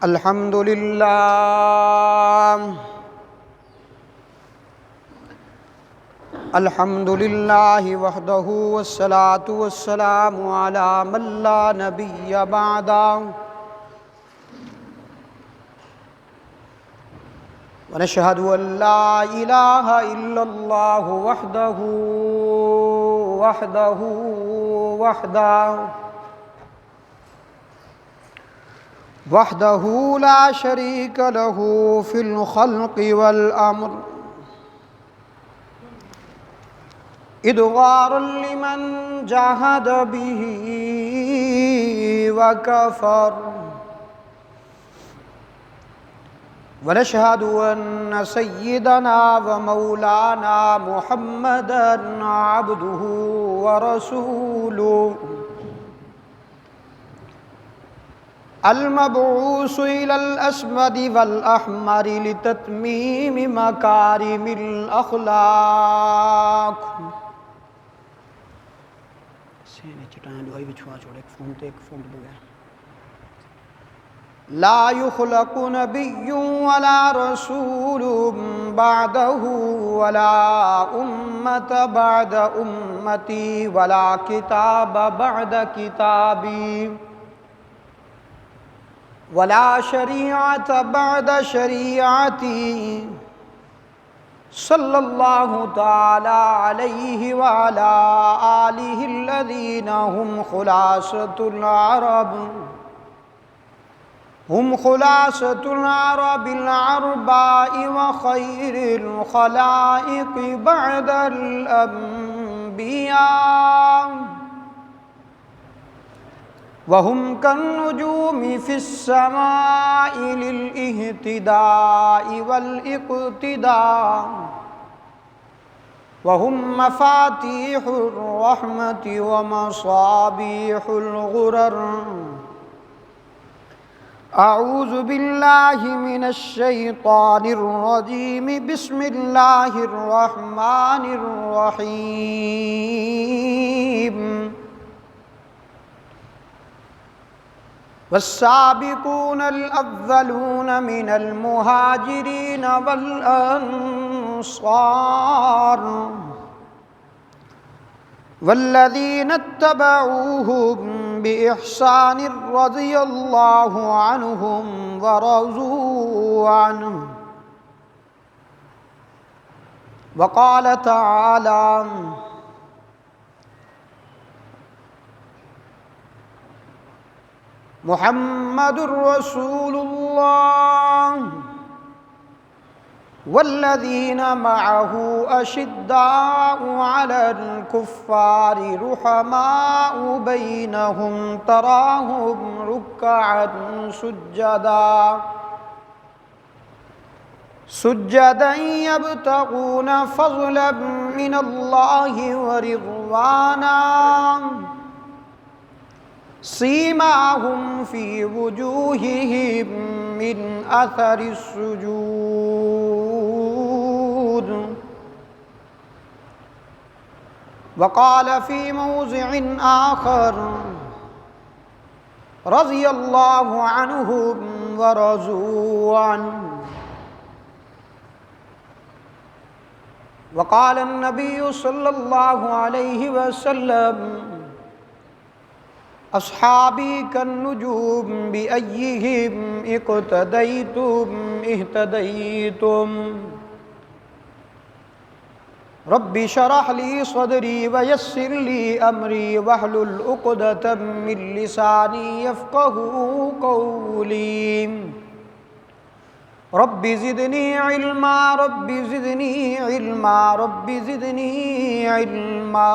الحمد لله الحمد لله وحده والصلاة والسلام على من لا نبي بعده ونشهد أن لا إله إلا الله وحده لا شريك له في الخلق والأمر إدغارا لمن جاهد به وكفر ونشهد أن سيدنا ومولانا محمدا عبده ورسوله المبعوث إلى الأسود والأحمر لتتميم مكارم الأخلاق لا يخلق نبي ولا رسول بعده ولا أمة بعد أمتي ولا كتاب بعد كتابي ولا شريعة بعد شريعتي صلى الله تعالى عليه وعلى آله الذين هم خلاصة العرب العرباء وخير الخلائق بعد الأنبياء وهم كالنجوم في السماء للاهتداء والاقتداء وهم مفاتيح الرحمة ومصابيح الغرر أعوذ بالله من الشيطان الرجيم بسم الله الرحمن الرحيم والسابقون الأولون من المهاجرين والأنصار والذين اتبعوهم بإحسان رضي الله عنهم ورضوا عنه وقال تعالى محمد رسول الله والذين معه أشداء على الكفار رحماء بينهم تراهم ركعا سجدا يبتغون فضلا من الله ورضوانا سيماهم في وجوههم من أثر السجود وقال في موضع آخر رضي الله عنهم ورضوا عنه وقال النبي صلى الله عليه وسلم أصحابي كالنجوم بأيهم اقتديتم اهتديتم رب اشرح لي صدري ويسر لي أمري واحلل عقدة من لساني يفقهوا قولي رب زدني علما رب زدني علما رب زدني علما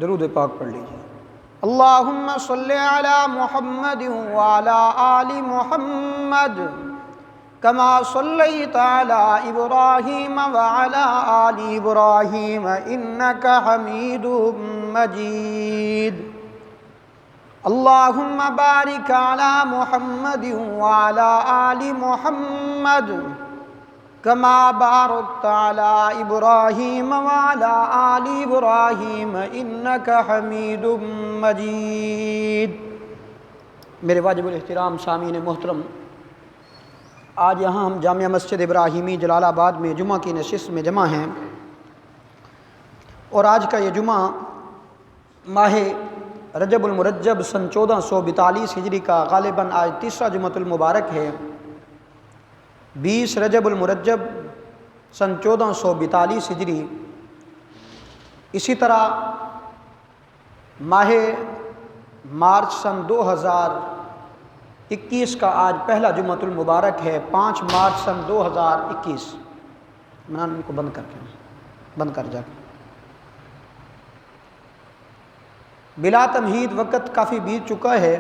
درود پاک پڑھ لیجیے اللہم صلی علی محمد وعلی آل محمد کما صلیت علی ابراہیم وعلی آل ابراہیم انک حمید مجید اللہم بارک علی محمد وعلی آل محمد كما باركت على إبراهيم وعلى آل إبراهيم إنك حميد مجيد میرے واجب الاحترام سامعین محترم، آج یہاں ہم جامعہ مسجد ابراہیمی جلال آباد میں جمعہ کی نشست میں جمع ہیں، اور آج کا یہ جمعہ ماہ رجب المرجب سن 1442 ہجری کا غالباً آج تیسرا جمعۃ المبارک ہے۔ 20 رجب المرجب سن 1442 ہجری۔ اسی طرح ماہ مارچ سن 2021 کا آج پہلا جمعۃ المبارک ہے، 5 مارچ سن 2021۔ ان کو بند کر جا کے بلا تمہید وقت کافی بیت چکا ہے،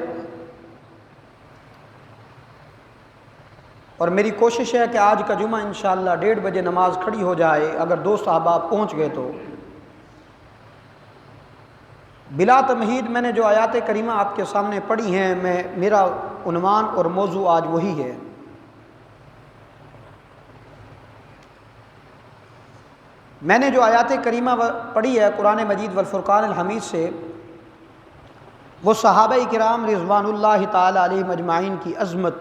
اور میری کوشش ہے کہ آج کا جمعہ انشاءاللہ 1:30 بجے نماز کھڑی ہو جائے، اگر دوست احباب پہنچ گئے تو۔ بلا تمہید میں نے جو آیات کریمہ آپ کے سامنے پڑھی ہیں، میرا عنوان اور موضوع آج وہی ہے۔ میں نے جو آیات کریمہ پڑھی ہے قرآن مجید والفرقان الحمید سے، وہ صحابہ کرام رضوان اللہ تعالی علیہم اجمعین کی عظمت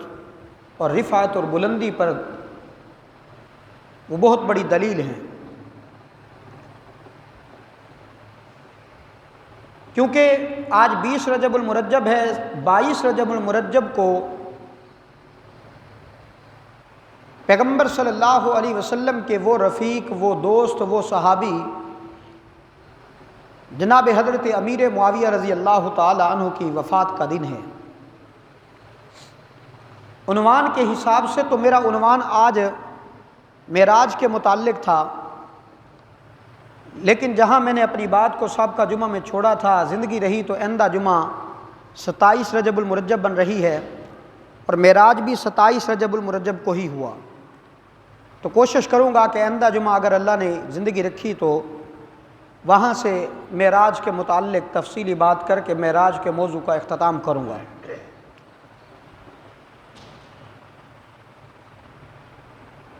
اور رفعت اور بلندی پر وہ بہت بڑی دلیل ہیں، کیونکہ آج 20 رجب المرجب ہے۔ 22 رجب المرجب کو پیغمبر صلی اللہ علیہ وسلم کے وہ رفیق، وہ دوست، وہ صحابی جناب حضرت امیر معاویہ رضی اللہ تعالی عنہ کی وفات کا دن ہے۔ عنوان کے حساب سے تو میرا عنوان آج معراج کے متعلق تھا، لیکن جہاں میں نے اپنی بات کو سابقہ جمعہ میں چھوڑا تھا، زندگی رہی تو آئندہ جمعہ 27 رجب المرجب بن رہی ہے، اور معراج بھی 27 رجب المرجب کو ہی ہوا۔ تو کوشش کروں گا کہ آئندہ جمعہ اگر اللہ نے زندگی رکھی تو وہاں سے معراج کے متعلق تفصیلی بات کر کے معراج کے موضوع کا اختتام کروں گا۔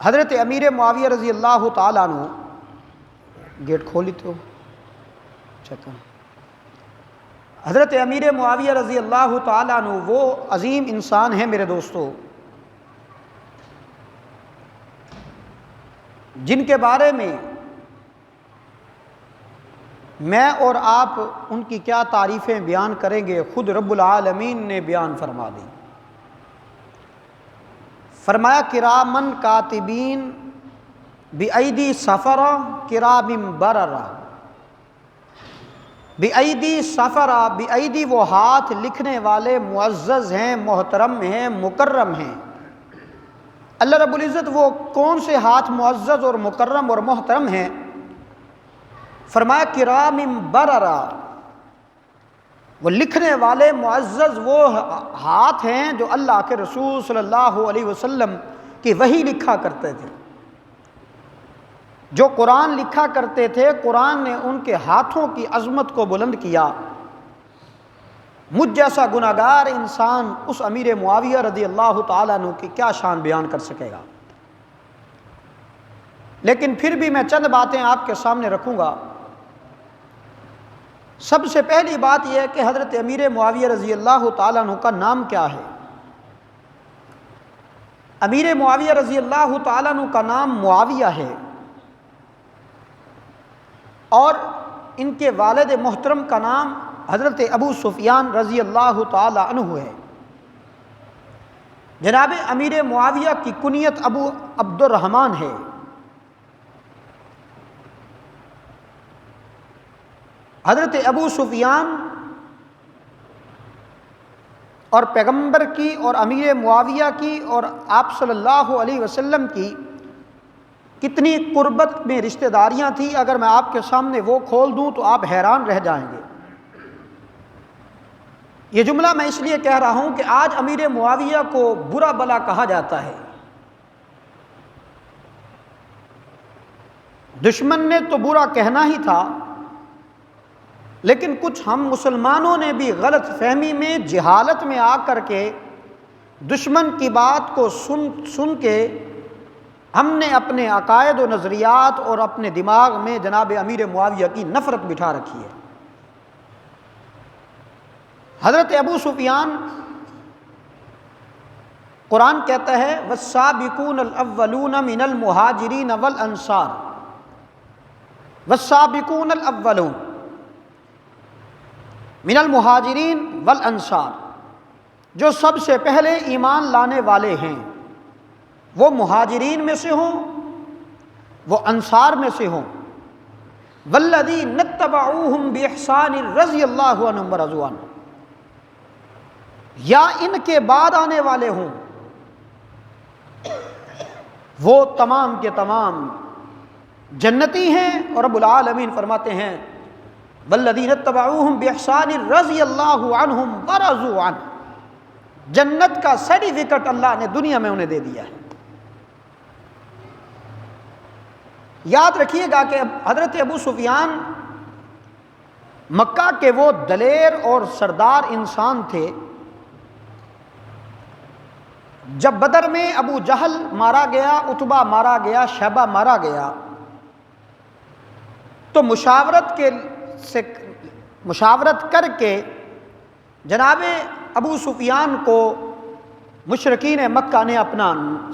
حضرت امیر معاویہ رضی اللہ تعالیٰ عنہ، گیٹ کھولی تو چکا۔ حضرت امیر معاویہ رضی اللہ تعالیٰ عنہ وہ عظیم انسان ہیں میرے دوستو، جن کے بارے میں میں اور آپ ان کی کیا تعریفیں بیان کریں گے، خود رب العالمین نے بیان فرما دی۔ فرمایا کرامن کاتبین بِأَيْدِي سفرہ کرام بررہ۔ بِأَيْدِي سفرہ، بِأَيْدِي وہ ہاتھ لکھنے والے معزز ہیں، محترم ہیں، مکرم ہیں۔ اللہ رب العزت وہ کون سے ہاتھ معزز اور مکرم اور محترم ہیں؟ فرمایا کرام بررہ، وہ لکھنے والے معزز وہ ہاتھ ہیں جو اللہ کے رسول صلی اللہ علیہ وسلم کی وحی لکھا کرتے تھے، جو قرآن لکھا کرتے تھے۔ قرآن نے ان کے ہاتھوں کی عظمت کو بلند کیا۔ مجھ جیسا گناہگار انسان اس امیر معاویہ رضی اللہ تعالیٰ عنہ کی کیا شان بیان کر سکے گا؟ لیکن پھر بھی میں چند باتیں آپ کے سامنے رکھوں گا۔ سب سے پہلی بات یہ ہے کہ حضرت امیر معاویہ رضی اللہ تعالیٰ عنہ کا نام کیا ہے؟ امیر معاویہ رضی اللہ تعالیٰ عنہ کا نام معاویہ ہے، اور ان کے والد محترم کا نام حضرت ابو سفیان رضی اللہ تعالی عنہ ہے۔ جناب امیر معاویہ کی کنیت ابو عبد الرحمن ہے۔ حضرت ابو سفیان اور پیغمبر کی اور امیر معاویہ کی اور آپ صلی اللہ علیہ وسلم کی کتنی قربت میں رشتہ داریاں تھیں، اگر میں آپ کے سامنے وہ کھول دوں تو آپ حیران رہ جائیں گے۔ یہ جملہ میں اس لیے کہہ رہا ہوں کہ آج امیر معاویہ کو برا بلا کہا جاتا ہے۔ دشمن نے تو برا کہنا ہی تھا، لیکن کچھ ہم مسلمانوں نے بھی غلط فہمی میں، جہالت میں آ کر کے دشمن کی بات کو سن کے ہم نے اپنے عقائد و نظریات اور اپنے دماغ میں جناب امیر معاویہ کی نفرت بٹھا رکھی ہے۔ حضرت ابو سفیان قرآن کہتا ہے والسابقون الاولون من المہاجرین والانصار، والسابقون الاولون من المہاجرین والانصار، جو سب سے پہلے ایمان لانے والے ہیں وہ مہاجرین میں سے ہوں، وہ انصار میں سے ہوں، والذین اتبعوہم باحسان رضی اللہ عنہم ورضوا عنہ، یا ان کے بعد آنے والے ہوں، وہ تمام کے تمام جنتی ہیں۔ اور رب العالمین فرماتے ہیں والذین اتبعوہم باحسان رضی اللہ عنہم ورضوا عنہ، جنت کا سرٹیفکیٹ اللہ نے دنیا میں انہیں دے دیا ہے۔ یاد رکھیے گا کہ حضرت ابو سفیان مکہ کے وہ دلیر اور سردار انسان تھے۔ جب بدر میں ابو جہل مارا گیا، عتبہ مارا گیا، شیبہ مارا گیا، تو مشاورت کر کے جناب ابو سفیان کو مشرکین مکہ نے اپنا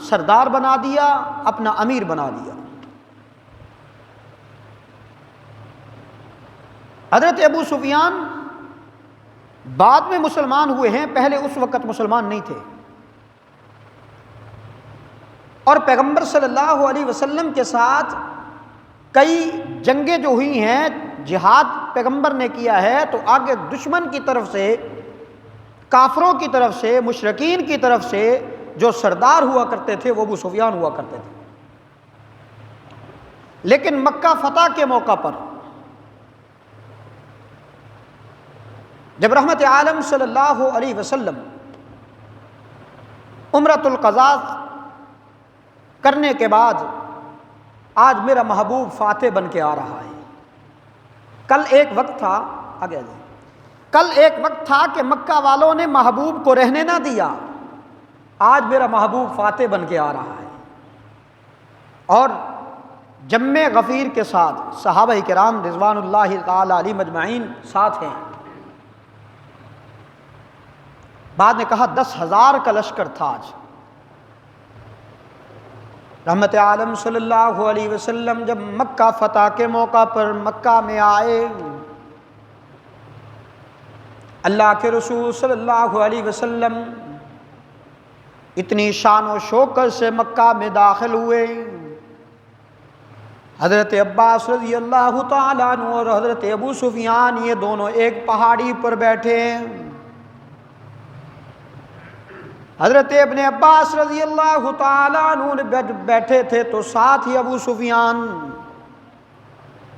سردار بنا دیا، اپنا امیر بنا دیا۔ حضرت ابو سفیان بعد میں مسلمان ہوئے ہیں، پہلے اس وقت مسلمان نہیں تھے، اور پیغمبر صلی اللہ علیہ وسلم کے ساتھ کئی جنگیں جو ہوئی ہیں، جہاد پیغمبر نے کیا ہے، تو آگے دشمن کی طرف سے، کافروں کی طرف سے، مشرکین کی طرف سے جو سردار ہوا کرتے تھے وہ ابو سفیان ہوا کرتے تھے۔ لیکن مکہ فتح کے موقع پر جب رحمت عالم صلی اللہ علیہ وسلم عمرۃ القضاء کرنے کے بعد آج میرا محبوب فاتح بن کے آ رہا ہے۔ کل ایک وقت تھا، آگے آ جائیں، کل ایک وقت تھا کہ مکہ والوں نے محبوب کو رہنے نہ دیا، آج میرا محبوب فاتح بن کے آ رہا ہے۔ اور جمع غفیر کے ساتھ صحابہ کرام رضوان اللہ تعالی علیہم اجمعین ساتھ ہیں۔ بعد نے کہا 10,000 کا لشکر تھا آج۔ رحمت عالم صلی اللہ علیہ وسلم جب مکہ فتح کے موقع پر مکہ میں آئے، اللہ کے رسول صلی اللہ علیہ وسلم اتنی شان و شوکت سے مکہ میں داخل ہوئے۔ حضرت عباس رضی اللہ تعالیٰ عنہ اور حضرت ابو سفیان یہ دونوں ایک پہاڑی پر بیٹھے ہیں۔ حضرت ابن عباس رضی اللہ تعالیٰ عنہ بیٹھے تھے تو ساتھ ہی ابو سفیان،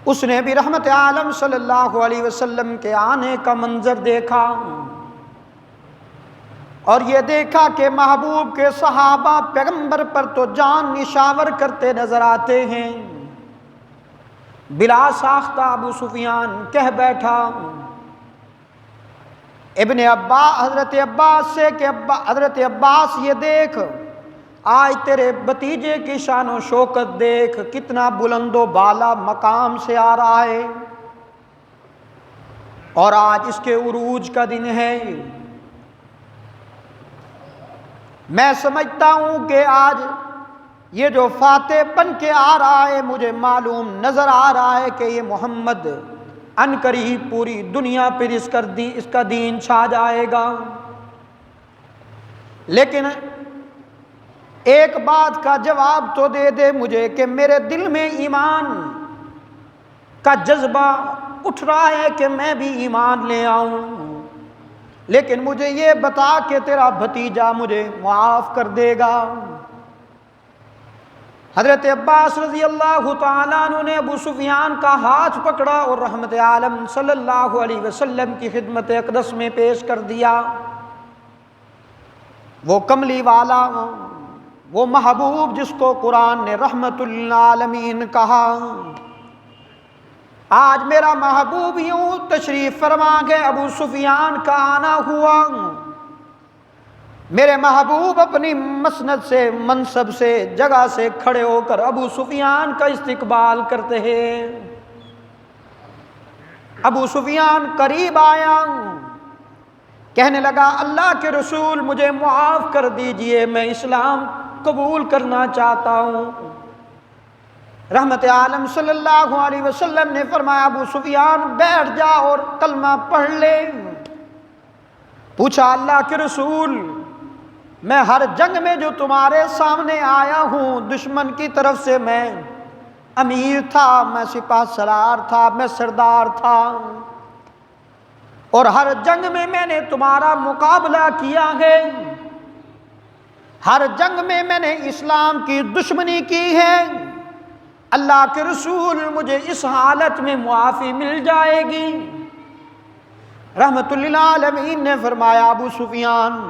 اس نے بھی رحمت عالم صلی اللہ علیہ وسلم کے آنے کا منظر دیکھا، اور یہ دیکھا کہ محبوب کے صحابہ پیغمبر پر تو جان نشاور کرتے نظر آتے ہیں۔ بلا ساختہ ابو سفیان کہہ بیٹھا ابن عباس، حضرت عباس سے کہ حضرت عباس یہ دیکھ، آج تیرے بھتیجے کی شان و شوکت دیکھ، کتنا بلند و بالا مقام سے آ رہا ہے، اور آج اس کے عروج کا دن ہے۔ میں سمجھتا ہوں کہ آج یہ جو فاتح بن کے آ رہا ہے، مجھے معلوم نظر آ رہا ہے کہ یہ محمد ان قریب پوری دنیا پر اس کا دین چھا جائے گا۔ لیکن ایک بات کا جواب تو دے دے مجھے کہ میرے دل میں ایمان کا جذبہ اٹھ رہا ہے کہ میں بھی ایمان لے آؤں، لیکن مجھے یہ بتا کہ تیرا بھتیجا مجھے معاف کر دے گا۔ حضرت عباس رضی اللہ تعالیٰ عنہ نے ابو سفیان کا ہاتھ پکڑا اور رحمت عالم صلی اللہ علیہ وسلم کی خدمت اقدس میں پیش کر دیا۔ وہ کملی والا، وہ محبوب جس کو قرآن نے رحمت للعالمین کہا، آج میرا محبوب یوں تشریف فرما کے ابو سفیان کا آنا ہوا۔ میرے محبوب اپنی مسند سے، منصب سے، جگہ سے کھڑے ہو کر ابو سفیان کا استقبال کرتے ہیں۔ ابو سفیان قریب آیا کہنے لگا اللہ کے رسول مجھے معاف کر دیجئے، میں اسلام قبول کرنا چاہتا ہوں۔ رحمت عالم صلی اللہ علیہ وسلم نے فرمایا ابو سفیان بیٹھ جا اور کلمہ پڑھ لے۔ پوچھا اللہ کے رسول میں ہر جنگ میں جو تمہارے سامنے آیا ہوں دشمن کی طرف سے میں امیر تھا، میں سپاہ سالار تھا، میں سردار تھا، اور ہر جنگ میں نے تمہارا مقابلہ کیا ہے، ہر جنگ میں میں نے اسلام کی دشمنی کی ہے، اللہ کے رسول مجھے اس حالت میں معافی مل جائے گی؟ رحمت للعالمین نے فرمایا ابو سفیان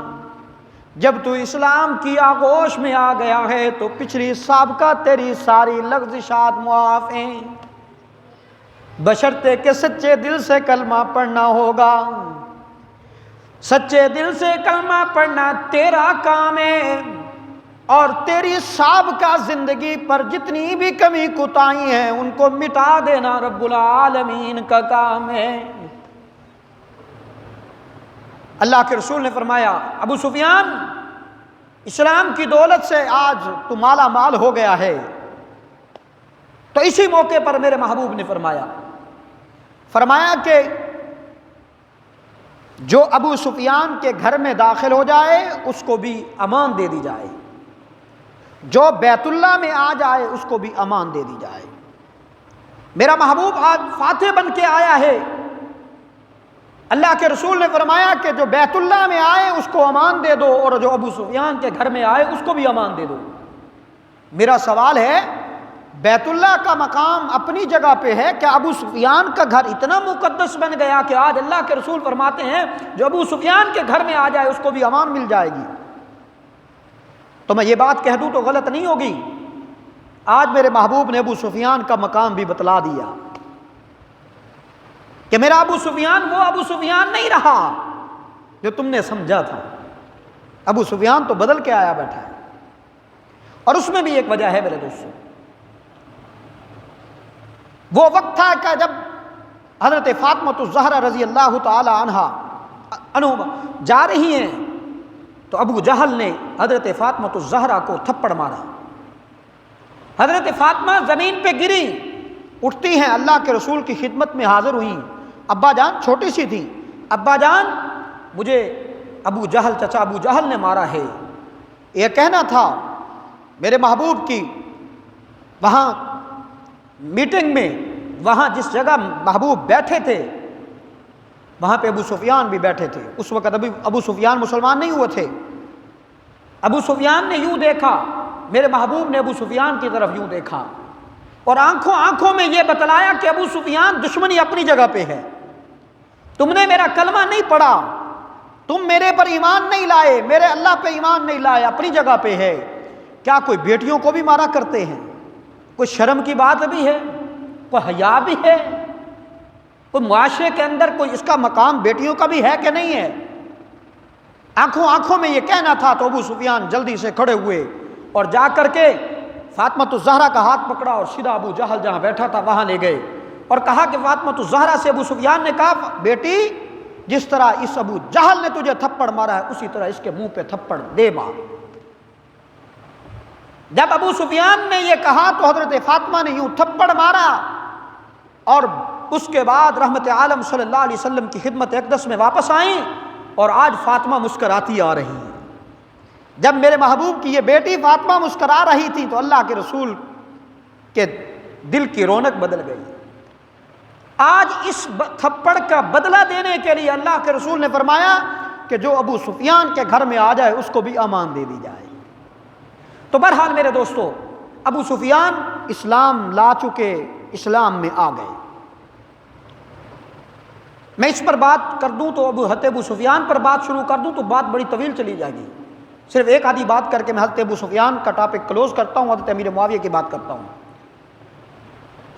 جب تو اسلام کی آغوش میں آ گیا ہے تو پچھلی سابقہ تیری ساری لغزشات معاف ہیں، بشرطے کہ سچے دل سے کلمہ پڑھنا ہوگا۔ سچے دل سے کلمہ پڑھنا تیرا کام ہے، اور تیری سابقہ زندگی پر جتنی بھی کمی کوتاہی ہیں ان کو مٹا دینا رب العالمین کا کام ہے۔ اللہ کے رسول نے فرمایا ابو سفیان اسلام کی دولت سے آج تو مالا مال ہو گیا ہے۔ تو اسی موقع پر میرے محبوب نے فرمایا کہ جو ابو سفیان کے گھر میں داخل ہو جائے اس کو بھی امان دے دی جائے، جو بیت اللہ میں آ جائے اس کو بھی امان دے دی جائے۔ میرا محبوب آج فاتح بن کے آیا ہے، اللہ کے رسول نے فرمایا کہ جو بیت اللہ میں آئے اس کو امان دے دو، اور جو ابو سفیان کے گھر میں آئے اس کو بھی امان دے دو۔ میرا سوال ہے بیت اللہ کا مقام اپنی جگہ پہ ہے، کیا ابو سفیان کا گھر اتنا مقدس بن گیا کہ آج اللہ کے رسول فرماتے ہیں جو ابو سفیان کے گھر میں آ جائے اس کو بھی امان مل جائے گی؟ تو میں یہ بات کہہ دوں تو غلط نہیں ہوگی، آج میرے محبوب نے ابو سفیان کا مقام بھی بتلا دیا کہ میرا ابو سفیان وہ ابو سفیان نہیں رہا جو تم نے سمجھا تھا، ابو سفیان تو بدل کے آیا بیٹھا ہے۔ اور اس میں بھی ایک وجہ ہے میرے دوستوں، وہ وقت تھا کہ جب حضرت فاطمہ الزہرا رضی اللہ تعالی عنہ جا رہی ہیں تو ابو جہل نے حضرت فاطمہ الزہرا کو تھپڑ مارا، حضرت فاطمہ زمین پہ گری، اٹھتی ہیں اللہ کے رسول کی خدمت میں حاضر ہوئیں، ابا جان چھوٹی سی تھی، ابا جان مجھے ابو جہل چچا ابو جہل نے مارا ہے۔ یہ کہنا تھا میرے محبوب کی وہاں میٹنگ میں، وہاں جس جگہ محبوب بیٹھے تھے وہاں پہ ابو سفیان بھی بیٹھے تھے، اس وقت ابھی ابو سفیان مسلمان نہیں ہوئے تھے۔ ابو سفیان نے یوں دیکھا، میرے محبوب نے ابو سفیان کی طرف یوں دیکھا اور آنکھوں میں یہ بتلایا کہ ابو سفیان دشمنی اپنی جگہ پہ ہے، تم نے میرا کلمہ نہیں پڑھا، تم میرے پر ایمان نہیں لائے، میرے اللہ پہ ایمان نہیں لائے، اپنی جگہ پہ ہے۔ کیا کوئی بیٹیوں کو بھی مارا کرتے ہیں؟ کوئی شرم کی بات بھی ہے؟ کوئی حیا بھی ہے؟ کوئی معاشرے کے اندر کوئی اس کا مقام بیٹیوں کا بھی ہے کہ نہیں ہے؟ آنکھوں میں یہ کہنا تھا تو ابو سفیان جلدی سے کھڑے ہوئے اور جا کر کے فاطمہ الزہرا کا ہاتھ پکڑا اور سیدھا ابو جہل جہاں بیٹھا تھا وہاں لے گئے اور کہا کہ فاطمہ الزہرا سے ابو سفیان نے کہا بیٹی جس طرح اس ابو جہل نے تجھے تھپڑ مارا ہے اسی طرح اس کے منہ پہ تھپڑ دے مار۔ جب ابو سفیان نے یہ کہا تو حضرت فاطمہ نے یوں تھپڑ مارا، اور اس کے بعد رحمت عالم صلی اللہ علیہ وسلم کی خدمت اقدس میں واپس آئیں، اور آج فاطمہ مسکراتی آ رہی ہیں۔ جب میرے محبوب کی یہ بیٹی فاطمہ مسکرا رہی تھی تو اللہ کے رسول کے دل کی رونق بدل گئی۔ آج اس تھپڑ کا بدلہ دینے کے لیے اللہ کے رسول نے فرمایا کہ جو ابو سفیان کے گھر میں آ جائے اس کو بھی امان دے دی جائے۔ تو بہرحال میرے دوستو، ابو سفیان اسلام لا چکے، اسلام میں آ گئے۔ میں اس پر بات کر دوں تو ابو سفیان پر بات شروع کر دوں تو بات بڑی طویل چلی جائے گی، صرف ایک آدھی بات کر کے میں حضرت ابو سفیان کا ٹاپک کلوز کرتا ہوں، حضرت امیر معاویہ کی بات کرتا ہوں۔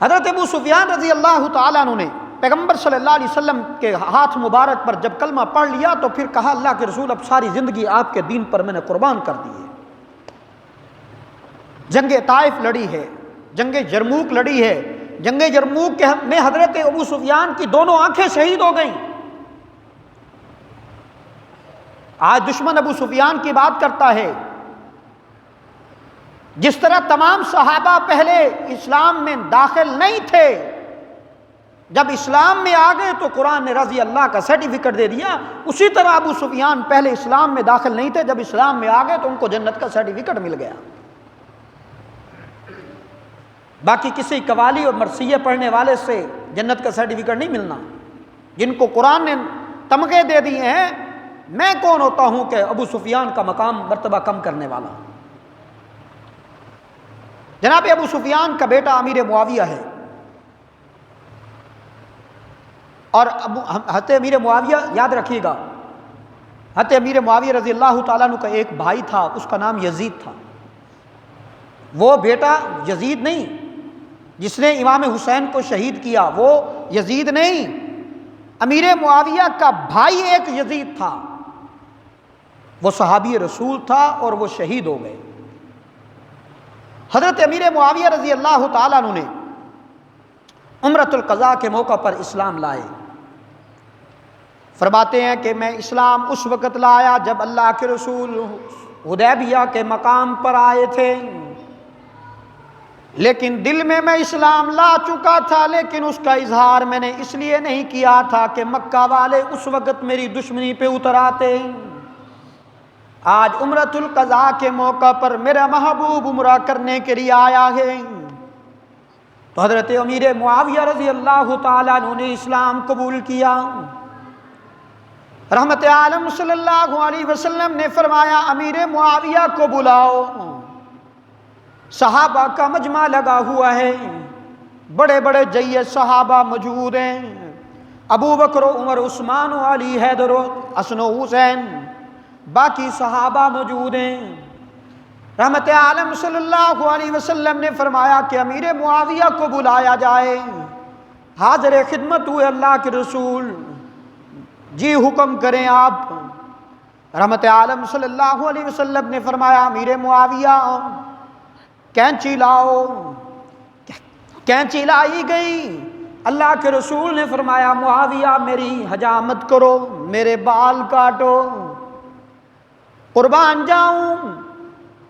حضرت ابو سفیان رضی اللہ تعالیٰ عنہ نے پیغمبر صلی اللہ علیہ وسلم کے ہاتھ مبارک پر جب کلمہ پڑھ لیا تو پھر کہا اللہ کے رسول اب ساری زندگی آپ کے دین پر میں نے قربان کر دی ہے۔ جنگ طائف لڑی ہے، جنگ جرموک لڑی ہے، جنگ جرموک میں حضرت ابو سفیان کی دونوں آنکھیں شہید ہو گئیں۔ آج دشمن ابو سفیان کی بات کرتا ہے، جس طرح تمام صحابہ پہلے اسلام میں داخل نہیں تھے، جب اسلام میں آ گئے تو قرآن نے رضی اللہ کا سرٹیفکیٹ دے دیا، اسی طرح ابو سفیان پہلے اسلام میں داخل نہیں تھے، جب اسلام میں آ گئے تو ان کو جنت کا سرٹیفکیٹ مل گیا۔ باقی کسی قوالی اور مرثیے پڑھنے والے سے جنت کا سرٹیفکیٹ نہیں ملنا۔ جن کو قرآن نے تمغے دے دیے ہیں، میں کون ہوتا ہوں کہ ابو سفیان کا مقام مرتبہ کم کرنے والا۔ جناب ابو سفیان کا بیٹا امیر معاویہ ہے، اور حضرت امیر معاویہ یاد رکھیے گا، حضرت امیر معاویہ رضی اللہ تعالیٰ عنہ کا ایک بھائی تھا، اس کا نام یزید تھا۔ وہ بیٹا یزید نہیں جس نے امام حسین کو شہید کیا، وہ یزید نہیں، امیر معاویہ کا بھائی ایک یزید تھا، وہ صحابی رسول تھا اور وہ شہید ہو گئے۔ حضرت امیر معاویہ رضی اللہ تعالیٰ عنہ نے عمرۃ القضاء کے موقع پر اسلام لائے۔ فرماتے ہیں کہ میں اسلام اس وقت لایا جب اللہ کے رسول حدیبیہ کے مقام پر آئے تھے، لیکن دل میں اسلام لا چکا تھا، لیکن اس کا اظہار میں نے اس لیے نہیں کیا تھا کہ مکہ والے اس وقت میری دشمنی پہ اتر آتے۔ آج عمرۃ القضاء کے موقع پر میرا محبوب عمرہ کرنے کے لیے آیا ہے، تو حضرت امیر معاویہ رضی اللہ تعالیٰ عنہ نے اسلام قبول کیا۔ رحمت عالم صلی اللہ علیہ وسلم نے فرمایا امیر معاویہ کو بلاؤ، صحابہ کا مجمع لگا ہوا ہے، بڑے بڑے جید صحابہ موجود ہیں، ابو بکر و عمر عثمان و علی حیدر و حسن و حسین، باقی صحابہ موجود ہیں۔ رحمت عالم صلی اللہ علیہ وسلم نے فرمایا کہ امیر معاویہ کو بلایا جائے۔ حاضر خدمت ہوئے اللہ کے رسول، جی حکم کریں آپ۔ رحمت عالم صلی اللہ علیہ وسلم نے فرمایا امیر معاویہ کینچی لاؤ، کینچی لائی گئی۔ اللہ کے رسول نے فرمایا معاویہ میری حجامت کرو، میرے بال کاٹو، قربان جاؤں۔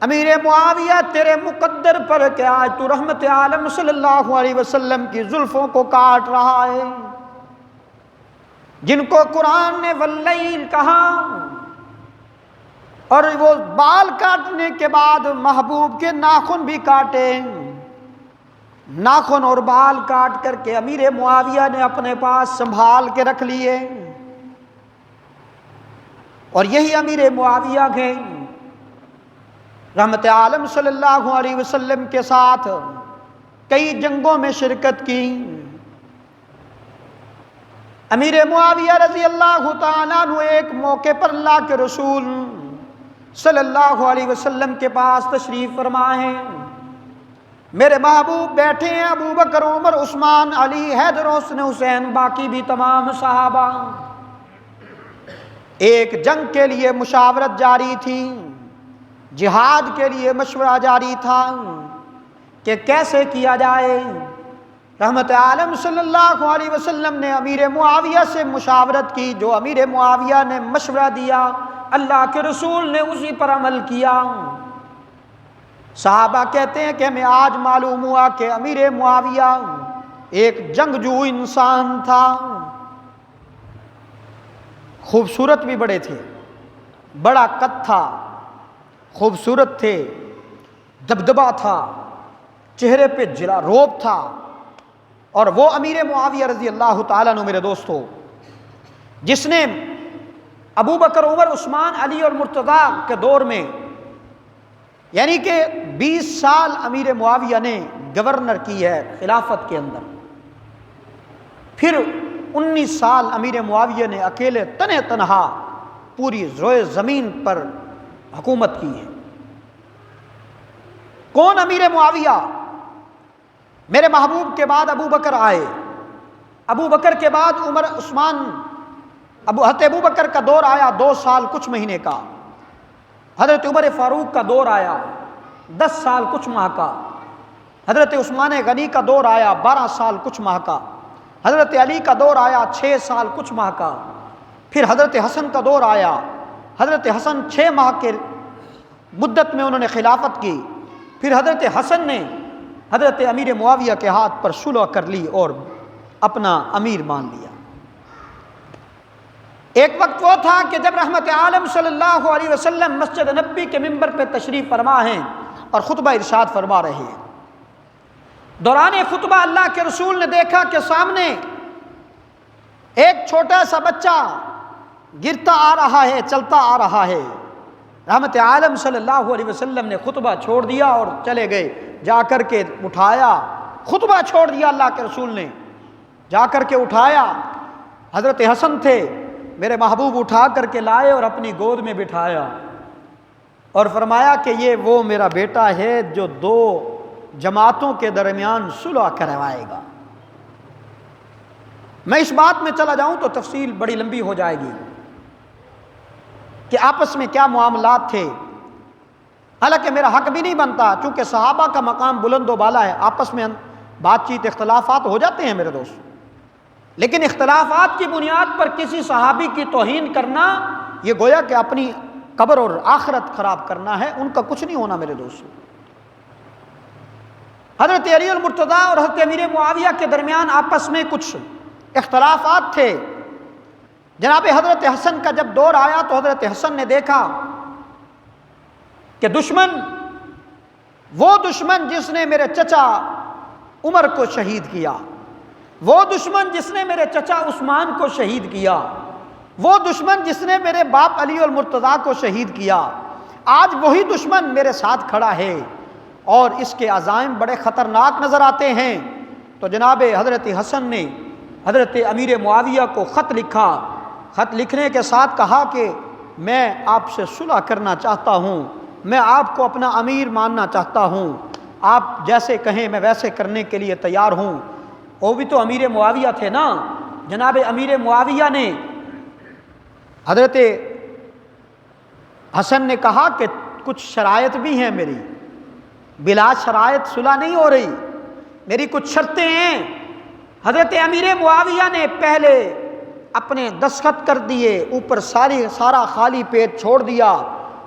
امیر معاویہ تیرے مقدر پر کہ آج تو رحمت عالم صلی اللہ علیہ وسلم کی زلفوں کو کاٹ رہا ہے، جن کو قرآن نے واللیل کہا، اور وہ بال کاٹنے کے بعد محبوب کے ناخن بھی کاٹے، ناخن اور بال کاٹ کر کے امیر معاویہ نے اپنے پاس سنبھال کے رکھ لیے، اور یہی امیر معاویہ کے رحمت عالم صلی اللہ علیہ وسلم کے ساتھ کئی جنگوں میں شرکت کی۔ امیر معاویہ رضی اللہ تعالیٰ عنہ ایک موقع پر اللہ کے رسول صلی اللہ علیہ وسلم کے پاس تشریف فرما ہیں، میرے محبوب بیٹھے ہیں، ابو بکر عمر عثمان علی حیدر حسن حسین، باقی بھی تمام صحابہ۔ ایک جنگ کے لیے مشاورت جاری تھی، جہاد کے لیے مشورہ جاری تھا کہ کیسے کیا جائے۔ رحمت عالم صلی اللہ علیہ وسلم نے امیر معاویہ سے مشاورت کی، جو امیر معاویہ نے مشورہ دیا اللہ کے رسول نے اسی پر عمل کیا۔ صحابہ کہتے ہیں کہ ہمیں آج معلوم ہوا کہ امیر معاویہ ایک جنگجو انسان تھا، خوبصورت بھی بڑے تھے، بڑا قد تھا، خوبصورت تھے، دبدبا تھا، چہرے پہ جلا روب تھا، اور وہ امیر معاویہ رضی اللہ تعالیٰ عنہ میرے دوستو، جس نے ابو بکر عمر عثمان علی اور مرتضیٰ کے دور میں، یعنی کہ 20 سال امیر معاویہ نے گورنر کی ہے خلافت کے اندر، پھر 19 سال امیر معاویہ نے اکیلے تنہا پوری روئے زمین پر حکومت کی ہے۔ کون امیر معاویہ؟ میرے محبوب کے بعد ابو بکر آئے، ابو بکر کے بعد عمر عثمان، حضرت ابو بکر کا دور آیا 2 سال کچھ مہینے کا، حضرت عمر فاروق کا دور آیا 10 سال کچھ ماہ کا، حضرت عثمان غنی کا دور آیا 12 سال کچھ ماہ کا، حضرت علی کا دور آیا 6 سال کچھ ماہ کا، پھر حضرت حسن کا دور آیا حضرت حسن 6 ماہ کے مدت میں انہوں نے خلافت کی. پھر حضرت حسن نے حضرت امیر معاویہ کے ہاتھ پر صلح کر لی اور اپنا امیر مان لیا. ایک وقت وہ تھا کہ جب رحمت عالم صلی اللہ علیہ وسلم مسجد نبوی کے منبر پہ تشریف فرما ہیں اور خطبہ ارشاد فرما رہے ہیں. دوران خطبہ اللہ کے رسول نے دیکھا کہ سامنے ایک چھوٹا سا بچہ گرتا آ رہا ہے، چلتا آ رہا ہے. رحمت عالم صلی اللہ علیہ وسلم نے خطبہ چھوڑ دیا اور چلے گئے. جا کر کے اٹھایا، خطبہ چھوڑ دیا اللہ کے رسول نے، جا کر کے اٹھایا. حضرت حسن تھے، میرے محبوب اٹھا کر کے لائے اور اپنی گود میں بٹھایا اور فرمایا کہ یہ وہ میرا بیٹا ہے جو 2 جماعتوں کے درمیان صلح کروائے گا. میں اس بات میں چلا جاؤں تو تفصیل بڑی لمبی ہو جائے گی کہ آپس میں کیا معاملات تھے. حالانکہ میرا حق بھی نہیں بنتا، چونکہ صحابہ کا مقام بلند و بالا ہے، آپس میں بات چیت اختلافات ہو جاتے ہیں میرے دوست، لیکن اختلافات کی بنیاد پر کسی صحابی کی توہین کرنا یہ گویا کہ اپنی قبر اور آخرت خراب کرنا ہے. ان کا کچھ نہیں ہونا میرے دوست. حضرت علی المرتضیٰ اور حضرت امیر معاویہ کے درمیان آپس میں کچھ اختلافات تھے. جناب حضرت حسن کا جب دور آیا تو حضرت حسن نے دیکھا کہ وہ دشمن جس نے میرے چچا عمر کو شہید کیا، وہ دشمن جس نے میرے چچا عثمان کو شہید کیا، وہ دشمن جس نے میرے باپ علی المرتضیٰ کو شہید کیا، آج وہی دشمن میرے ساتھ کھڑا ہے اور اس کے عزائم بڑے خطرناک نظر آتے ہیں. تو جناب حضرت حسن نے حضرت امیر معاویہ کو خط لکھا. خط لکھنے کے ساتھ کہا کہ میں آپ سے صلح کرنا چاہتا ہوں، میں آپ کو اپنا امیر ماننا چاہتا ہوں، آپ جیسے کہیں میں ویسے کرنے کے لیے تیار ہوں. وہ بھی تو امیر معاویہ تھے نا. جناب امیر معاویہ نے حضرت حسن نے کہا کہ کچھ شرائط بھی ہیں میری، بلا شرائط صلح نہیں ہو رہی، میری کچھ شرطیں ہیں. حضرت امیر معاویہ نے پہلے اپنے دستخط کر دیے، اوپر سارا خالی پیٹ چھوڑ دیا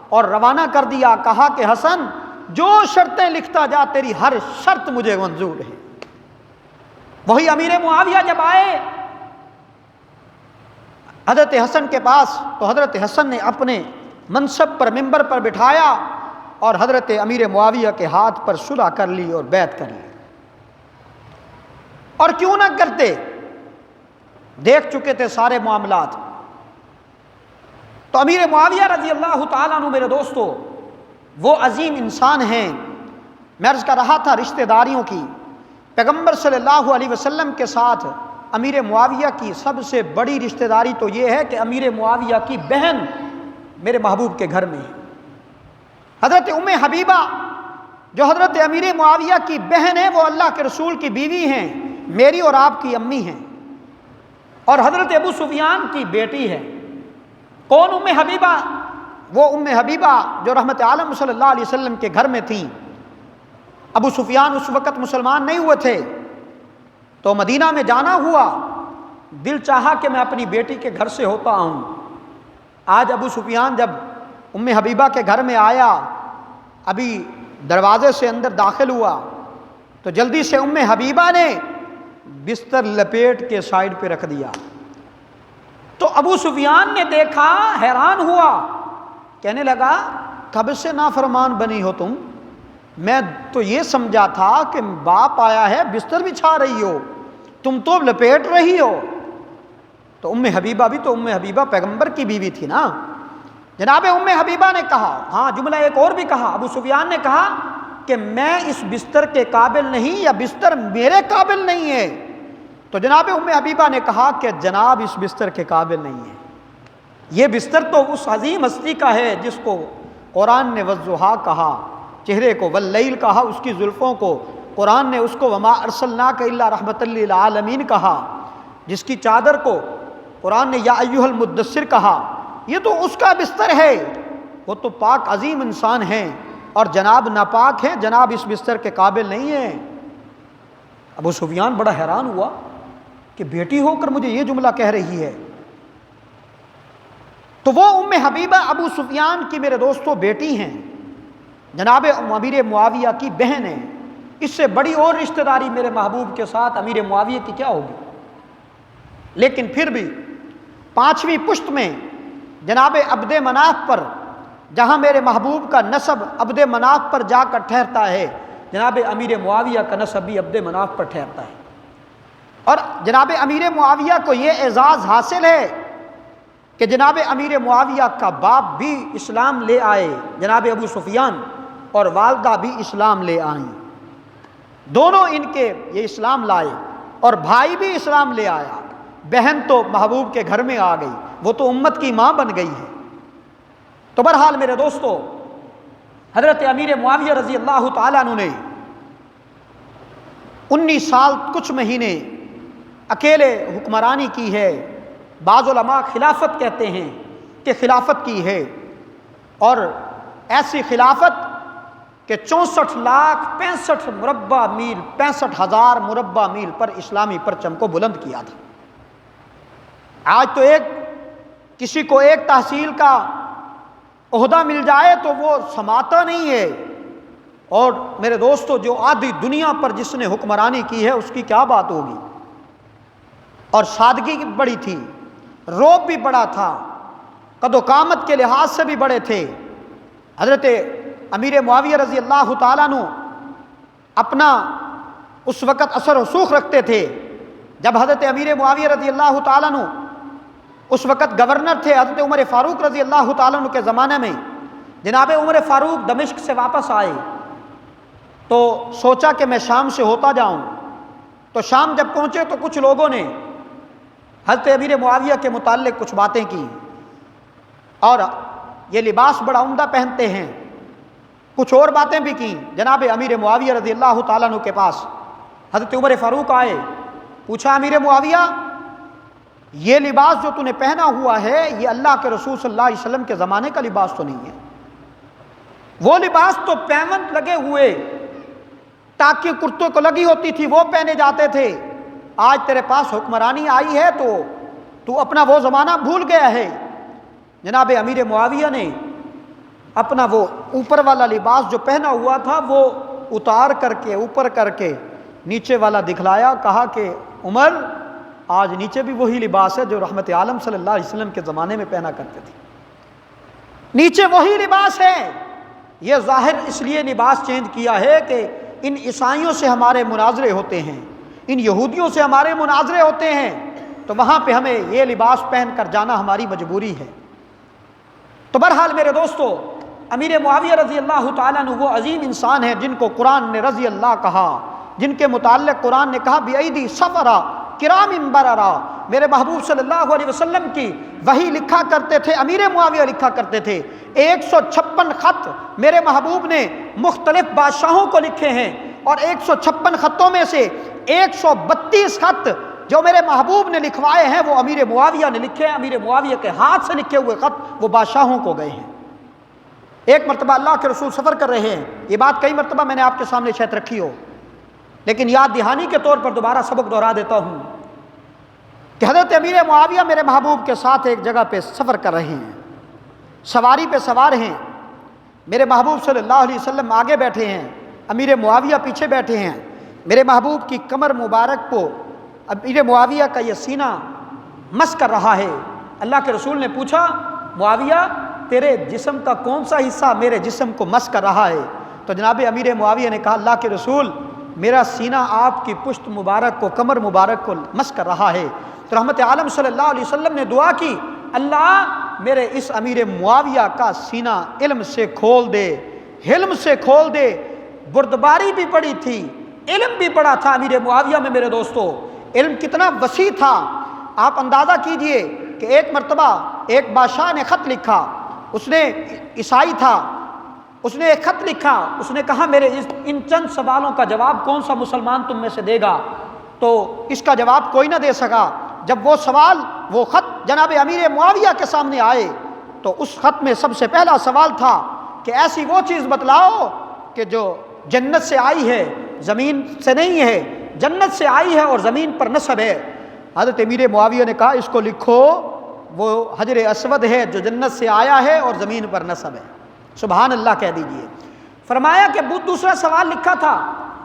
اور روانہ کر دیا. کہا کہ حسن جو شرطیں لکھتا جا تیری ہر شرط مجھے منظور ہے. وہی امیر معاویہ جب آئے حضرت حسن کے پاس تو حضرت حسن نے اپنے منصب پر منبر پر بٹھایا اور حضرت امیر معاویہ کے ہاتھ پر صلح کر لی اور بیعت کر لی. اور کیوں نہ کرتے، دیکھ چکے تھے سارے معاملات. تو امیر معاویہ رضی اللہ تعالیٰ عنہ میرے دوستو وہ عظیم انسان ہیں. میں عرض کر رہا تھا رشتہ داریوں کی، پیغمبر صلی اللہ علیہ وسلم کے ساتھ امیر معاویہ کی سب سے بڑی رشتہ داری تو یہ ہے کہ امیر معاویہ کی بہن میرے محبوب کے گھر میں ہے. حضرت ام حبیبہ جو حضرت امیر معاویہ کی بہن ہے وہ اللہ کے رسول کی بیوی ہیں، میری اور آپ کی امی ہیں، اور حضرت ابو سفیان کی بیٹی ہے. کون ام حبیبہ؟ وہ ام حبیبہ جو رحمت عالم صلی اللہ علیہ وسلم کے گھر میں تھیں. ابو سفیان اس وقت مسلمان نہیں ہوئے تھے تو مدینہ میں جانا ہوا، دل چاہا کہ میں اپنی بیٹی کے گھر سے ہوتا ہوں. آج ابو سفیان جب ام حبیبہ کے گھر میں آیا، ابھی دروازے سے اندر داخل ہوا تو جلدی سے ام حبیبہ نے بستر لپیٹ کے سائیڈ پہ رکھ دیا. تو ابو سفیان نے دیکھا، حیران ہوا، کہنے لگا کب سے نافرمان بنی ہو تم؟ میں تو یہ سمجھا تھا کہ باپ آیا ہے بستر بچھا رہی ہو، تم تو لپیٹ رہی ہو. تو ام حبیبہ بھی تو ام حبیبہ پیغمبر کی بیوی تھی نا. جناب ام حبیبہ نے کہا، ہاں جملہ ایک اور بھی کہا، ابو سفیان نے کہا کہ میں اس بستر کے قابل نہیں یا بستر میرے قابل نہیں ہے. تو جناب ام حبیبہ نے کہا کہ جناب اس بستر کے قابل نہیں ہے، یہ بستر تو اس عظیم ہستی کا ہے جس کو قرآن نے والضحیٰ کہا، چہرے کو واللیل کہا، اس کی زلفوں کو قرآن نے اس کو وما ارسلناک الا رحمۃ للعالمین کہا، جس کی چادر کو قرآن نے یا ایھا المدثر کہا. یہ تو اس کا بستر ہے، وہ تو پاک عظیم انسان ہیں اور جناب ناپاک ہیں، جناب اس بستر کے قابل نہیں ہیں. ابو سفیان بڑا حیران ہوا کہ بیٹی ہو کر مجھے یہ جملہ کہہ رہی ہے. تو وہ ام حبیبہ ابو سفیان کی میرے دوستوں بیٹی ہیں، جناب امیر معاویہ کی بہن ہیں۔ اس سے بڑی اور رشتہ داری میرے محبوب کے ساتھ امیر معاویہ کی کیا ہوگی؟ لیکن پھر بھی پانچویں پشت میں جناب عبد مناف پر، جہاں میرے محبوب کا نسب عبد مناف پر جا کر ٹھہرتا ہے، جناب امیر معاویہ کا نسب بھی عبد مناف پر ٹھہرتا ہے۔ اور جناب امیر معاویہ کو یہ اعزاز حاصل ہے کہ جناب امیر معاویہ کا باپ بھی اسلام لے آئے، جناب ابو سفیان، اور والدہ بھی اسلام لے آئیں، دونوں ان کے یہ اسلام لائے، اور بھائی بھی اسلام لے آیا۔ بہن تو محبوب کے گھر میں آ گئی، وہ تو امت کی ماں بن گئی ہے۔ تو بہرحال میرے دوستو، حضرت امیر معاویہ رضی اللہ تعالیٰ عنہ نے 19 سال کچھ مہینے اکیلے حکمرانی کی ہے۔ بعض علماء خلافت کہتے ہیں کہ خلافت کی ہے، اور ایسی خلافت کہ 64,65,000 مربع میل 65,000 مربع میل پر اسلامی پرچم کو بلند کیا تھا۔ آج تو کسی کو ایک تحصیل کا عہدہ مل جائے تو وہ سماتا نہیں ہے، اور میرے دوستو جو آدھی دنیا پر جس نے حکمرانی کی ہے اس کی کیا بات ہوگی۔ اور سادگی بڑی تھی، روب بھی بڑا تھا، قد و قامت کے لحاظ سے بھی بڑے تھے۔ حضرت امیر معاویہ رضی اللہ تعالیٰ عنہ اپنا اس وقت اثر و رسوخ رکھتے تھے جب حضرت امیر معاویہ رضی اللہ تعالیٰ عنہ اس وقت گورنر تھے حضرت عمر فاروق رضی اللہ تعالیٰ عنہ کے زمانے میں۔ جناب عمر فاروق دمشق سے واپس آئے تو سوچا کہ میں شام سے ہوتا جاؤں، تو شام جب پہنچے تو کچھ لوگوں نے حضرت امیر معاویہ کے متعلق کچھ باتیں کی، اور یہ لباس بڑا عمدہ پہنتے ہیں، کچھ اور باتیں بھی کی۔ جناب امیر معاویہ رضی اللہ تعالیٰ عنہ کے پاس حضرت عمر فاروق آئے، پوچھا امیر معاویہ یہ لباس جو تو نے پہنا ہوا ہے یہ اللہ کے رسول صلی اللہ علیہ وسلم کے زمانے کا لباس تو نہیں ہے، وہ لباس تو پیوند لگے ہوئے تاکہ کرتوں کو لگی ہوتی تھی وہ پہنے جاتے تھے، آج تیرے پاس حکمرانی آئی ہے تو اپنا وہ زمانہ بھول گیا ہے۔ جناب امیر معاویہ نے اپنا وہ اوپر والا لباس جو پہنا ہوا تھا وہ اتار کر کے اوپر کر کے نیچے والا دکھلایا، کہا کہ عمر آج نیچے بھی وہی لباس ہے جو رحمت عالم صلی اللہ علیہ وسلم کے زمانے میں پہنا کرتے تھے، نیچے وہی لباس ہے۔ یہ ظاہر اس لیے لباس چینج کیا ہے کہ ان عیسائیوں سے ہمارے مناظرے ہوتے ہیں، ان یہودیوں سے ہمارے مناظرے ہوتے ہیں، تو وہاں پہ ہمیں یہ لباس پہن کر جانا ہماری مجبوری ہے۔ تو بہرحال میرے دوستو، امیر معاویہ رضی اللہ تعالیٰ عنہ وہ عظیم انسان ہیں جن کو قرآن نے رضی اللہ کہا، جن کے متعلق قرآن نے کہا بِأَيْدِي سَفَرَا کِرَامٍ بَرَرَا۔ میرے محبوب صلی اللہ علیہ وسلم کی وحی لکھا کرتے تھے، امیر معاویہ لکھا کرتے تھے۔ 156 خط میرے محبوب نے مختلف بادشاہوں کو لکھے ہیں، اور 156 خطوں میں سے 132 خط جو میرے محبوب نے لکھوائے ہیں وہ امیر معاویہ نے لکھے ہیں۔ امیر معاویہ کے ہاتھ سے لکھے ہوئے خط وہ بادشاہوں کو گئے ہیں۔ ایک مرتبہ اللہ کے رسول سفر کر رہے ہیں، یہ بات کئی مرتبہ میں نے آپ کے سامنے شاید رکھی ہو، لیکن یاد دہانی کے طور پر دوبارہ سبق دہرا دیتا ہوں کہ حضرت امیر معاویہ میرے محبوب کے ساتھ ایک جگہ پہ سفر کر رہے ہیں، سواری پہ سوار ہیں، میرے محبوب صلی اللہ علیہ وسلم آگے بیٹھے ہیں، امیر معاویہ پیچھے بیٹھے ہیں۔ میرے محبوب کی کمر مبارک کو امیر معاویہ کا یہ سینہ مس کر رہا ہے۔ اللہ کے رسول نے پوچھا معاویہ تیرے جسم کا کون سا حصہ میرے جسم کو مس کر رہا ہے؟ تو جناب امیر معاویہ نے کہا اللہ کے رسول میرا سینہ آپ کی پشت مبارک کو، کمر مبارک کو مس کر رہا ہے۔ تو رحمت عالم صلی اللہ علیہ وسلم نے دعا کی اللہ میرے اس امیر معاویہ کا سینہ علم سے کھول دے، حلم سے کھول دے۔ بردباری بھی بڑی تھی، علم بھی بڑا تھا امیر معاویہ میں میرے دوستو، علم کتنا وسیع تھا۔ آپ اندازہ کیجئے کہ ایک مرتبہ ایک بادشاہ نے خط لکھا، اس نے عیسائی تھا، اس نے ایک خط لکھا، اس نے کہا میرے ان چند سوالوں کا جواب کون سا مسلمان تم میں سے دے گا؟ تو اس کا جواب کوئی نہ دے سکا۔ جب وہ خط جناب امیر معاویہ کے سامنے آئے تو اس خط میں سب سے پہلا سوال تھا کہ ایسی وہ چیز بتلاؤ کہ جو جنت سے آئی ہے زمین سے نہیں ہے، جنت سے آئی ہے اور زمین پر نسب ہے۔ حضرت امیر معاویہ نے کہا اس کو لکھو وہ حجر اسود ہے جو جنت سے آیا ہے اور زمین پر نصب ہے، سبحان اللہ کہہ دیجئے۔ فرمایا کہ دوسرا سوال لکھا تھا،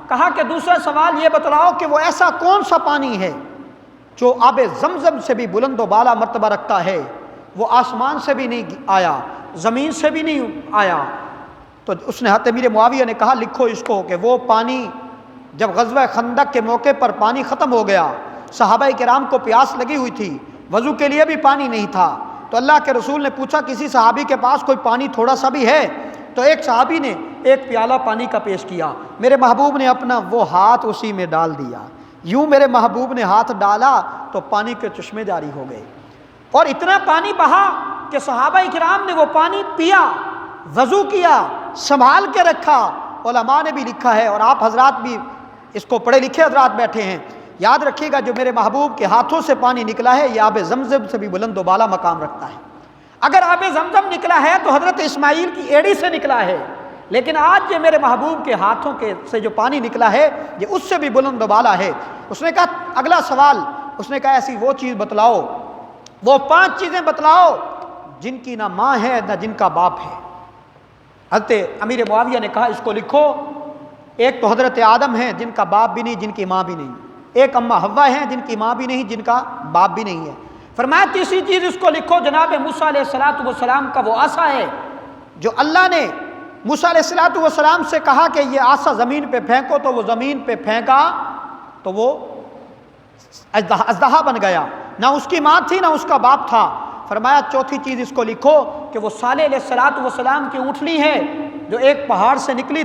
کہا کہ دوسرا سوال یہ بتلاؤ کہ وہ ایسا کون سا پانی ہے جو آب زمزم سے بھی بلند و بالا مرتبہ رکھتا ہے، وہ آسمان سے بھی نہیں آیا، زمین سے بھی نہیں آیا۔ تو اس نے حضرت امیر معاویہ نے کہا لکھو اس کو کہ وہ پانی جب غزوہ خندق کے موقع پر پانی ختم ہو گیا، صحابہ کرام کو پیاس لگی ہوئی تھی، وضو کے لیے بھی پانی نہیں تھا، تو اللہ کے رسول نے پوچھا کسی صحابی کے پاس کوئی پانی تھوڑا سا بھی ہے؟ تو ایک صحابی نے ایک پیالہ پانی کا پیش کیا، میرے محبوب نے اپنا وہ ہاتھ اسی میں ڈال دیا، یوں میرے محبوب نے ہاتھ ڈالا تو پانی کے چشمے جاری ہو گئے، اور اتنا پانی بہا کہ صحابہ کرام نے وہ پانی پیا، وضو کیا، سنبھال کے رکھا۔ علماء نے بھی لکھا ہے اور آپ حضرات بھی اس کو پڑھے لکھے حضرات بیٹھے ہیں، یاد رکھیے گا جو میرے محبوب کے ہاتھوں سے پانی نکلا ہے یہ آب زمزم سے بھی بلند و بالا مقام رکھتا ہے۔ اگر آب زمزم نکلا ہے تو حضرت اسماعیل کی ایڑی سے نکلا ہے، لیکن آج یہ میرے محبوب کے ہاتھوں کے سے جو پانی نکلا ہے یہ اس سے بھی بلند و بالا ہے۔ اس نے کہا اگلا سوال، اس نے کہا ایسی وہ چیز بتلاؤ، وہ 5 چیزیں بتلاؤ جن کی نہ ماں ہے نہ جن کا باپ ہے۔ حضرت امیر معاویہ نے کہا اس کو لکھو، ایک تو حضرت آدم ہیں جن کا باپ بھی نہیں جن کی ماں بھی نہیں، ایک اماں حوا ہیں جن کی ماں بھی نہیں جن کا باپ بھی نہیں ہے۔ فرمایا تیسری چیز اس کو لکھو جناب موسیٰ علیہ السلام کا وہ عصا ہے جو اللہ نے موسیٰ علیہ السلام سے کہا کہ یہ عصا زمین پہ پھینکو، تو وہ زمین پہ پھینکا تو وہ اژدہا بن گیا، نہ اس کی ماں تھی نہ اس کا باپ تھا۔ فرمایا چوتھی چیز اس کو لکھو کہ وہ صالح علیہ السلام کی اونٹنی ہے جو ایک پہاڑ سے نکلی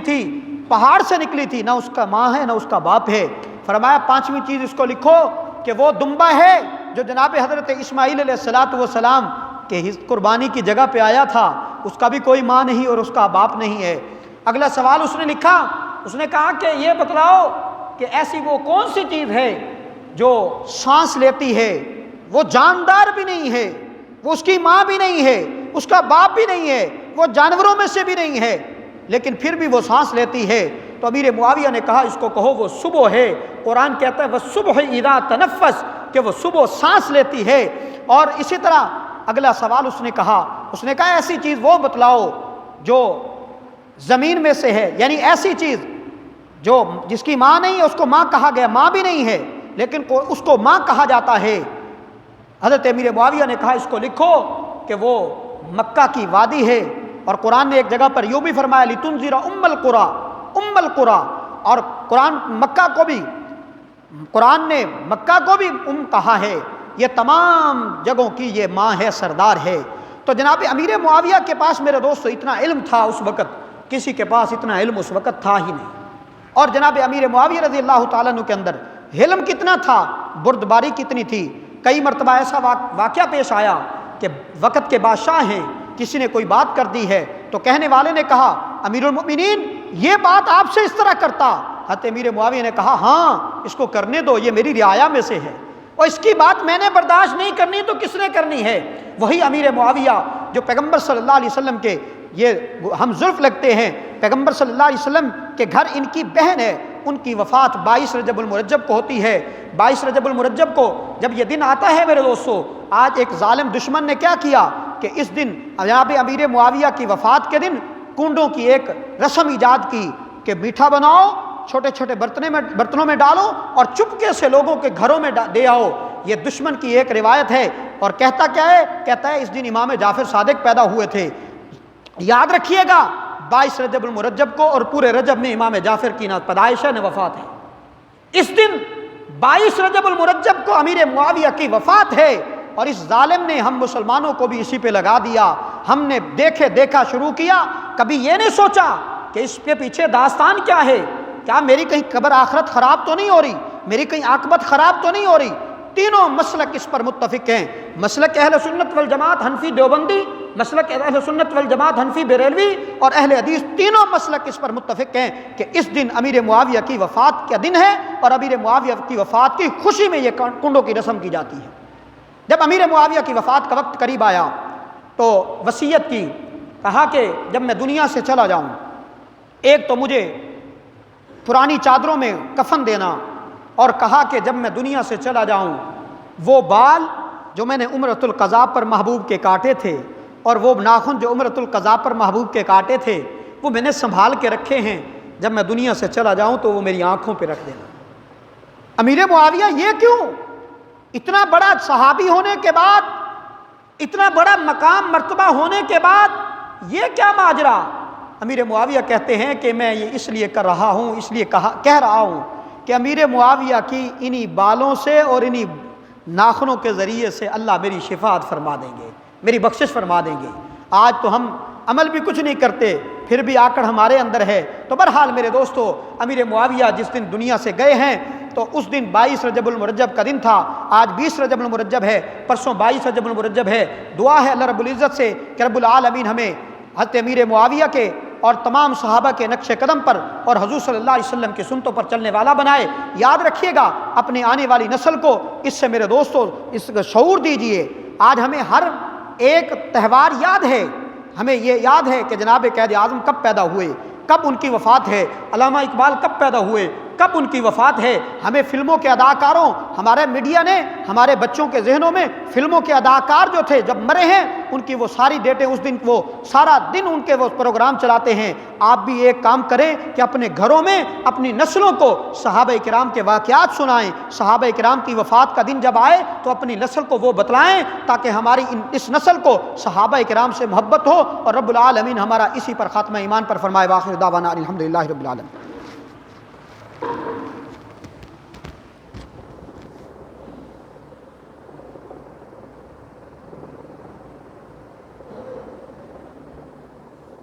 تھی، نہ اس کا ماں ہے نہ اس کا باپ ہے۔ فرمایا 5ویں چیز اس کو لکھو کہ وہ دمبا ہے جو جناب حضرت اسماعیل علیہ السلام کے قربانی کی جگہ پہ آیا تھا، اس کا بھی کوئی ماں نہیں اور اس کا باپ نہیں ہے۔ اگلا سوال اس نے لکھا، اس نے کہا کہ یہ بتلاؤ کہ ایسی وہ کون سی چیز ہے جو سانس لیتی ہے، وہ جاندار بھی نہیں ہے، وہ اس کی ماں بھی نہیں ہے، اس کا باپ بھی نہیں ہے، وہ جانوروں میں سے بھی نہیں ہے، لیکن پھر بھی وہ سانس لیتی ہے۔ تو امیر معاویہ نے کہا اس کو کہو وہ صبح ہے، قرآن کہتا ہے وَالصُّبْحِ اِذَا تَنَفَّسَ کہ وہ صبح سانس لیتی ہے۔ اور اسی طرح اگلا سوال اس نے کہا ایسی چیز وہ بتلاؤ جو زمین میں سے ہے، یعنی ایسی چیز جو جس کی ماں نہیں ہے اس کو ماں کہا گیا، ماں بھی نہیں ہے لیکن اس کو ماں کہا جاتا ہے۔ حضرت امیر معاویہ نے کہا اس کو لکھو کہ وہ مکہ کی وادی ہے، اور قرآن نے ایک جگہ پر یوں بھی فرمایا لِتُنذِرَ أُمَّ الْقُرَىٰ، اور قرآن نے مکہ کو بھی کہا ہے، یہ تمام جگہوں کی یہ ماں ہے، سردار ہے۔ تو جناب امیر معاویہ کے پاس میرے دوستو اتنا علم تھا اس وقت، کسی کے پاس اتنا علم اس وقت تھا ہی نہیں۔ اور جناب امیر معاویہ رضی اللہ تعالیٰ عنہ کے اندر علم کتنا تھا، بردباری کتنی تھی۔ کئی مرتبہ ایسا واقعہ پیش آیا کہ وقت کے بادشاہ ہیں، کسی نے کوئی بات کر دی ہے تو کہنے والے نے کہا امیر المؤمنین یہ بات آپ سے اس طرح کرتا، حضرت امیر معاویہ نے کہا ہاں اس کو کرنے دو، یہ میری رعایا میں سے ہے، اور اس کی بات میں نے برداشت نہیں کرنی تو کس نے کرنی ہے؟ وہی امیر معاویہ جو پیغمبر صلی اللہ علیہ وسلم کے یہ ہم زلف لگتے ہیں، پیغمبر صلی اللہ علیہ وسلم کے گھر ان کی بہن ہے، ان کی وفات 22 رجب المرجب کو ہوتی ہے۔ 22 رجب المرجب کو جب یہ دن آتا ہے میرے دوستو، آج ایک ظالم دشمن نے کیا کیا کہ اس دن جناب امیر معاویہ کی وفات کے دن کنڈوں کی ایک رسم ایجاد کی کہ میٹھا بناؤ، چھوٹے چھوٹے برتنوں میں ڈالو اور چپکے سے لوگوں کے گھروں میں دے آؤ۔ یہ دشمن کی ایک روایت ہے، اور کہتا کیا ہے؟ کہتا ہے اس دن امام جعفر صادق پیدا ہوئے تھے۔ یاد رکھیے گا 22 رجب المرجب کو، اور پورے رجب میں امام جعفر کی نہ پیدائش ہے نہ وفات ہے۔ اس دن 22 رجب المرجب کو امیر معاویہ کی وفات ہے، اور اس ظالم نے ہم مسلمانوں کو بھی اسی پہ لگا دیا۔ ہم نے دیکھا شروع کیا، کبھی یہ نہیں سوچا کہ اس کے پیچھے داستان کیا ہے، کیا میری کہیں قبر آخرت خراب تو نہیں ہو رہی، میری کہیں عاقبت خراب تو نہیں ہو رہی۔ تینوں مسلک اس پر متفق ہیں، مسلک اہل سنت والجماعت حنفی دیوبندی، مسلک اہل سنت والجماعت حنفی بریلوی اور اہل حدیث، تینوں مسلک اس پر متفق ہیں کہ اس دن امیر معاویہ کی وفات کا دن ہے، اور امیر معاویہ کی وفات کی خوشی میں یہ کنڈوں کی رسم کی جاتی ہے۔ جب امیر معاویہ کی وفات کا وقت قریب آیا تو وصیت کی، کہا کہ جب میں دنیا سے چلا جاؤں، ایک تو مجھے پرانی چادروں میں کفن دینا، اور کہا کہ جب میں دنیا سے چلا جاؤں وہ بال جو میں نے عمرۃ القضاء پر محبوب کے کاٹے تھے، اور وہ ناخن جو عمرۃ القضاء پر محبوب کے کاٹے تھے وہ میں نے سنبھال کے رکھے ہیں، جب میں دنیا سے چلا جاؤں تو وہ میری آنکھوں پہ رکھ دینا۔ امیر معاویہ یہ کیوں؟ اتنا بڑا صحابی ہونے کے بعد، اتنا بڑا مقام مرتبہ ہونے کے بعد یہ کیا ماجرا؟ امیر معاویہ کہتے ہیں کہ میں یہ اس لیے کر رہا ہوں، اس لیے کہہ رہا ہوں کہ امیر معاویہ کی انہی بالوں سے اور انہی ناخنوں کے ذریعے سے اللہ میری شفاعت فرما دیں گے، میری بخشش فرما دیں گے۔ آج تو ہم عمل بھی کچھ نہیں کرتے، پھر بھی آکڑ ہمارے اندر ہے۔ تو بہرحال میرے دوستو، امیر معاویہ جس دن دنیا سے گئے ہیں تو اس دن 22 رجب المرجب کا دن تھا، آج 20 رجب المرجب ہے، پرسوں 22 رجب المرجب ہے۔ دعا ہے اللہ رب العزت سے کہ رب العالمین ہمیں حضرت امیر معاویہ کے اور تمام صحابہ کے نقش قدم پر اور حضور صلی اللہ علیہ وسلم کی سنتوں پر چلنے والا بنائے۔ یاد رکھیے گا اپنے آنے والی نسل کو اس سے میرے دوستو اس کا شعور دیجئے۔ آج ہمیں ہر ایک تہوار یاد ہے، ہمیں یہ یاد ہے کہ جناب قائد اعظم کب پیدا ہوئے، کب ان کی وفات ہے، علامہ اقبال کب پیدا ہوئے، کب ان کی وفات ہے۔ ہمیں فلموں کے اداکاروں، ہمارے میڈیا نے ہمارے بچوں کے ذہنوں میں فلموں کے اداکار جو تھے جب مرے ہیں ان کی وہ ساری ڈیٹیں اس دن وہ سارا دن ان کے وہ پروگرام چلاتے ہیں۔ آپ بھی ایک کام کریں کہ اپنے گھروں میں اپنی نسلوں کو صحابہ کرام کے واقعات سنائیں، صحابہ کرام کی وفات کا دن جب آئے تو اپنی نسل کو وہ بتلائیں تاکہ ہماری اس نسل کو صحابہ کرام سے محبت ہو، اور رب العالمین ہمارا اسی پر خاتمہ ایمان پر فرمائے۔ وآخر دعوانا الحمدللہ رب العالمین۔